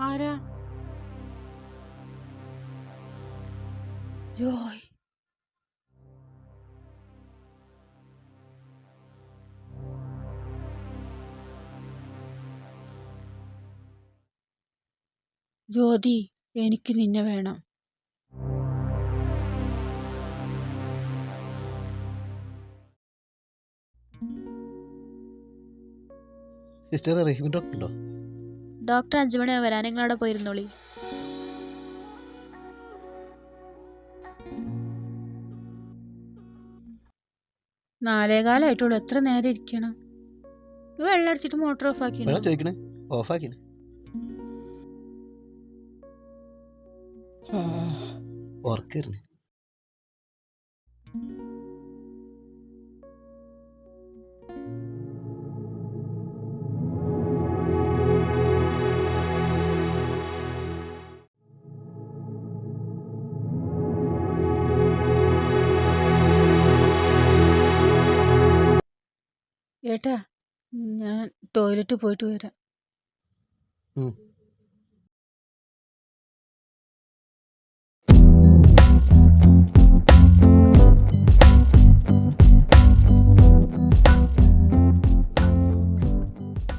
ആരാ? ജോയ്. ജ്യോതി, എനിക്ക് നിന്നെ വേണം. സിസ്റ്റർ റഹീം ഡോക്ടർ ഉണ്ടോ? ഡോക്ടർ 5 മണിയാവും വരാൻ. നിങ്ങളവിടെ പോയിരുന്നോളി. നാലേകാലായിട്ടുള്ളൂ. എത്ര നേരം ഇരിക്കണം? വെള്ളം അടിച്ചിട്ട് മോട്ടോർ ഓഫ് ആക്കിയോ? ചോദിക്കണേ, ഓഫാക്കിന്. ഓർക്കായിരുന്നു. ഏട്ടാ, ഞാൻ ടോയ്ലറ്റ് പോയിട്ട് വരാം.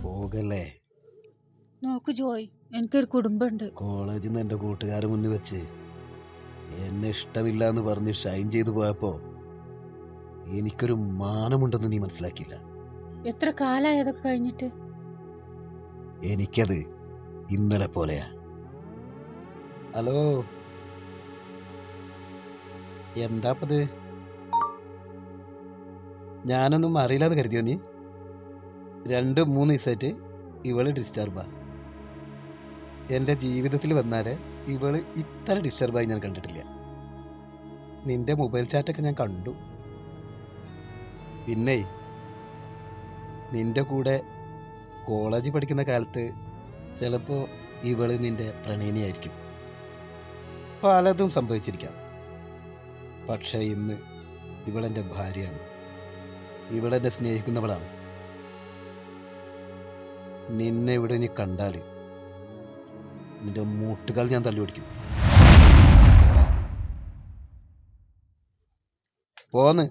പോകല്ലേ. നോക്ക് ജോയ്, എനിക്കൊരു കുടുംബമുണ്ട്. കോളേജിൽ നിന്ന് എൻ്റെ കൂട്ടുകാരെ മുന്നിൽ വെച്ച് എന്നെ ഇഷ്ടമില്ല എന്ന് പറഞ്ഞ് ഷൈൻ ചെയ്തു പോയപ്പോ എനിക്കൊരു മാനമുണ്ടെന്ന് നീ മനസ്സിലാക്കിയില്ല. എത്ര കാലമായി അതൊക്കെ കഴിഞ്ഞിട്ട്? എനിക്കത് ഇന്നലെ പോലെയാ. ഹലോ, എന്താപ്പത്? ഞാനൊന്നും അറിയില്ലാന്ന് കരുതിയോ നീ? 2-3 ദിവസമായിട്ട് ഇവള് ഡിസ്റ്റർബാ. എൻ്റെ ജീവിതത്തിൽ വന്നാലേ ഇവള് ഇത്ര ഡിസ്റ്റർബായി ഞാൻ കണ്ടിട്ടില്ല. നിന്റെ മൊബൈൽ ചാറ്റൊക്കെ ഞാൻ കണ്ടു. പിന്നെ നിന്റെ കൂടെ കോളേജിൽ പഠിക്കുന്ന കാലത്ത് ചിലപ്പോൾ ഇവള് നിന്റെ പ്രണയിനിയായിരിക്കും. പലതും സംഭവിച്ചിരിക്കാം. പക്ഷേ ഇന്ന് ഇവളെൻ്റെ ഭാര്യയാണ്. ഇവളെന്നെ സ്നേഹിക്കുന്നവളാണ്. നിന്നെ ഇവിടെ നീ കണ്ടാൽ നിന്റെ മൂട്ടുകാൽ ഞാൻ തല്ലി ഓടിക്കും. പോന്ന്